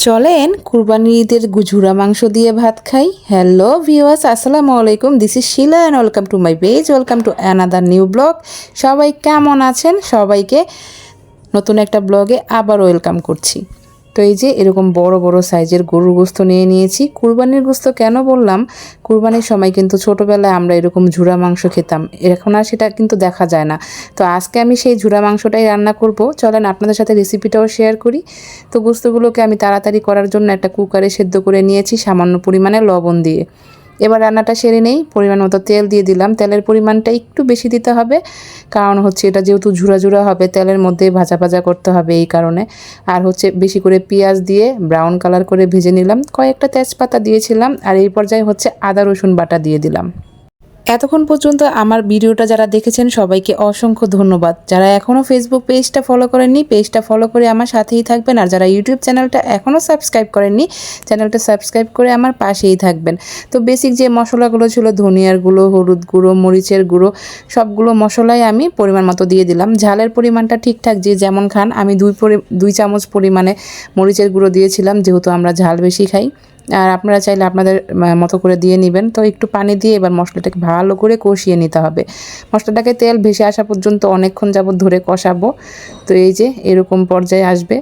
চলেন কুরবানি ঈদের ঝুরা মাংস দিয়ে ভাত খাই। হ্যালো ভিউয়ার্স, আসসালামু আলাইকুম। This is Shila and welcome to my page, welcome to another new blog. সবাই কেমন আছেন? সবাইকে নতুন একটা ব্লগে আবার ওয়েলকাম করছি। তো এই যে এরকম বড় বড় সাইজের গরুর গোস্ত নিয়ে নিয়েছি। কুরবানির গোস্ত কেন বললাম, কুরবানির সময় কিন্তু ছোটোবেলায় আমরা এরকম ঝুরা মাংস খেতাম, এখন আর সেটা কিন্তু দেখা যায় না। তো আজকে আমি সেই ঝুরা মাংসটাই রান্না করব। চলেন আপনাদের সাথে রেসিপিটাও শেয়ার করি। তো গোস্তগুলোকে আমি তাড়াতাড়ি করার জন্য একটা কুকারে সেদ্ধ করে নিয়েছি সামান্য পরিমাণে লবণ দিয়ে। এবার রান্নাটা সেরে নেই। পরিমাণ মতো তেল দিয়ে দিলাম। তেলের পরিমাণটা একটু বেশি দিতে হবে, কারণ হচ্ছে এটা যেহেতু ঝুরা ঝুরা হবে, তেলের মধ্যে ভাজা ভাজা করতে হবে এই কারণে। আর হচ্ছে বেশি করে পেঁয়াজ দিয়ে ব্রাউন কালার করে ভেজে নিলাম। কয়েকটা তেজপাতা দিয়েছিলাম, আর এই পর্যায়ে হচ্ছে আদা রসুন বাটা দিয়ে দিলাম। এতক্ষণ পর্যন্ত আমার ভিডিওটা যারা দেখেছেন সবাইকে অসংখ্য ধন্যবাদ। যারা এখনও ফেসবুক পেজটা ফলো করেননি, পেজটা ফলো করে আমার সাথেই থাকবেন। আর যারা ইউটিউব চ্যানেলটা এখনও সাবস্ক্রাইব করেননি, চ্যানেলটা সাবস্ক্রাইব করে আমার পাশেই থাকবেন। তো বেসিক যে মশলাগুলো ছিল, ধনিয়ার গুঁড়ো, হলুদ গুঁড়ো, মরিচের গুঁড়ো, সবগুলো মশলাই আমি পরিমাণ মতো দিয়ে দিলাম। ঝালের পরিমাণটা ঠিকঠাক যে যেমন খান। আমি 2 চামচ পরিমাণে মরিচের গুঁড়ো দিয়েছিলাম, যেহেতু আমরা ঝাল বেশি খাই। আর আপনারা চাইলে আপনাদের মতো করে দিয়ে নেবেন। তো একটু পানি দিয়ে এবার মশলাটাকে ভালো করে কষিয়ে নিতে হবে। মশলাটাকে তেল ভেসে আসা পর্যন্ত অনেকক্ষণ যাবত ধরে কষাবো। তো এই যে এরকম পর্যায়ে আসবে।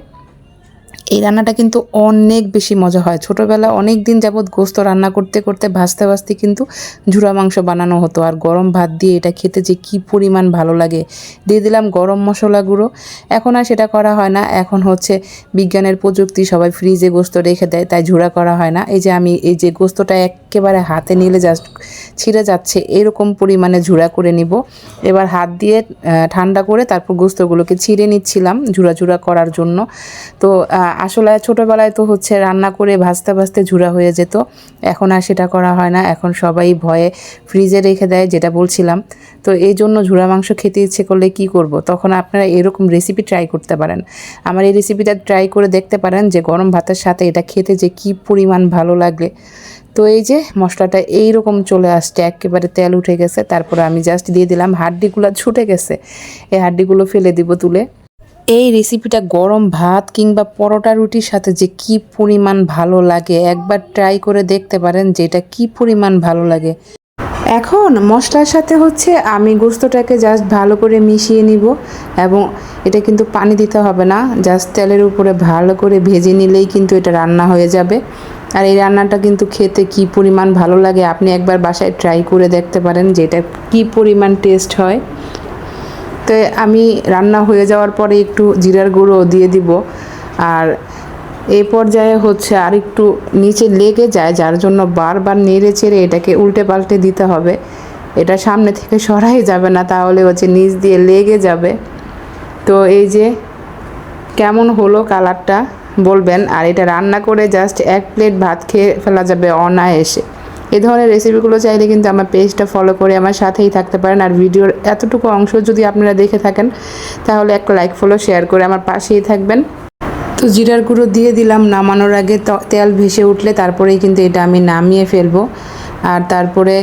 এই রান্নাটা কিন্তু অনেক বেশি মজা হয়। ছোটোবেলা অনেক দিন যাবৎ গোস্ত রান্না করতে করতে ভাজতে ভাজতে কিন্তু ঝুরা মাংস বানানো হতো, আর গরম ভাত দিয়ে এটা খেতে যে কী পরিমাণ ভালো লাগে। দিয়ে দিলাম গরম মশলা গুঁড়ো। এখন আর সেটা করা হয় না, এখন হচ্ছে বিজ্ঞানের প্রযুক্তি, সবাই ফ্রিজে গোস্ত রেখে দেয়, তাই ঝুরা করা হয় না। এই যে আমি এই যে গোস্তটা একেবারে হাতে নিলে জাস্ট ছিঁড়ে যাচ্ছে এরকম পরিমাণে ঝুরা করে নিব। এবার হাত দিয়ে ঠান্ডা করে তারপর গোস্তগুলোকে ছিঁড়ে নিচ্ছিলাম ঝুরা ঝুরা করার জন্য। তো আসলে ছোটোবেলায় তো হচ্ছে রান্না করে ভাজতে ভাজতে ঝুরা হয়ে যেত, এখন আর সেটা করা হয় না। এখন সবাই ভয়ে ফ্রিজে রেখে দেয়, যেটা বলছিলাম। তো এই জন্য ঝুরা মাংস খেতে ইচ্ছে করলে কি করব, তখন আপনারা এরকম রেসিপি ট্রাই করতে পারেন। আমার এই রেসিপিটা ট্রাই করে দেখতে পারেন যে গরম ভাতের সাথে এটা খেতে যে কি পরিমাণ ভালো লাগে। তো এই যে মশলাটা এইরকম চলে আসছে, একেবারে তেল উঠে গেছে। তারপরে আমি জাস্ট দিয়ে দিলাম, হাড্ডিগুলো ছুটে গেছে, এই হাড্ডিগুলো ফেলে দিব তুলে। এই রেসিপিটা গরম ভাত কিংবা পরোটা রুটির সাথে যে কি পরিমাণ ভালো লাগে, একবার ট্রাই করে দেখতে পারেন যে এটা কী পরিমাণ ভালো লাগে। এখন মশলার সাথে হচ্ছে আমি গোস্তটাকে জাস্ট ভালো করে মিশিয়ে নিব, এবং এটা কিন্তু পানি দিতে হবে না, জাস্ট তেলের উপরে ভালো করে ভেজে নিলেই কিন্তু এটা রান্না হয়ে যাবে। আর এই রান্নাটা কিন্তু খেতে কি পরিমাণ ভালো লাগে, আপনি একবার বাসায় ট্রাই করে দেখতে পারেন যে এটা কী পরিমাণ টেস্ট হয়। তো আমি রান্না হয়ে যাওয়ার পরে একটু জিরার গুঁড়ো দিয়ে দিব। আর এই পর্যায়ে হচ্ছে আর একটু নিচে লেগে যায়, যার জন্য বারবার নেড়ে চেড়ে এটাকে উল্টে পাল্টে দিতে হবে। এটা সামনে থেকে সরাই যাবে না, তাহলে হচ্ছে নিচ দিয়ে লেগে যাবে। তো এই যে কেমন হলো কালারটা বলবেন। আর এটা রান্না করে জাস্ট 1 প্লেট ভাত খেয়ে ফেলা যাবে অনায়াসে। এই ধরনের রেসিপিগুলো চাইলে কিন্তু আমার পেজটা ফলো করে আমার সাথেই থাকতে পারেন। আর ভিডিওর এতটুকু অংশ যদি আপনারা দেখে থাকেন, তাহলে একটা লাইক ফলো শেয়ার করে আমার পাশেই থাকবেন। তো জিরার গুঁড়ো দিয়ে দিলাম নামানোর আগে, তেল ভেসে উঠলে তারপরেই কিন্তু এটা আমি নামিয়ে ফেলবো। আর তারপরে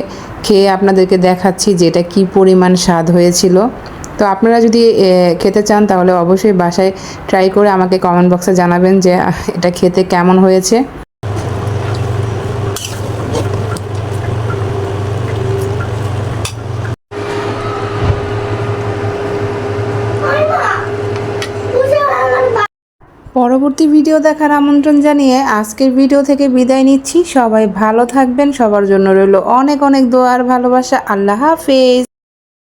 খেয়ে আপনাদেরকে দেখাচ্ছি যে এটা কী পরিমাণ স্বাদ হয়েছিল। তো আপনারা যদি খেতে চান তাহলে অবশ্যই বাসায় ট্রাই করে আমাকে কমেন্ট বক্সে জানাবেন যে এটা খেতে কেমন হয়েছে। পরবর্তী ভিডিও দেখার আমন্ত্রণ জানিয়ে আজকের ভিডিও থেকে বিদায় নিচ্ছি। সবাই ভালো থাকবেন, সবার জন্য রইল অনেক অনেক দোয়া আর ভালোবাসা। আল্লাহ হাফেজ।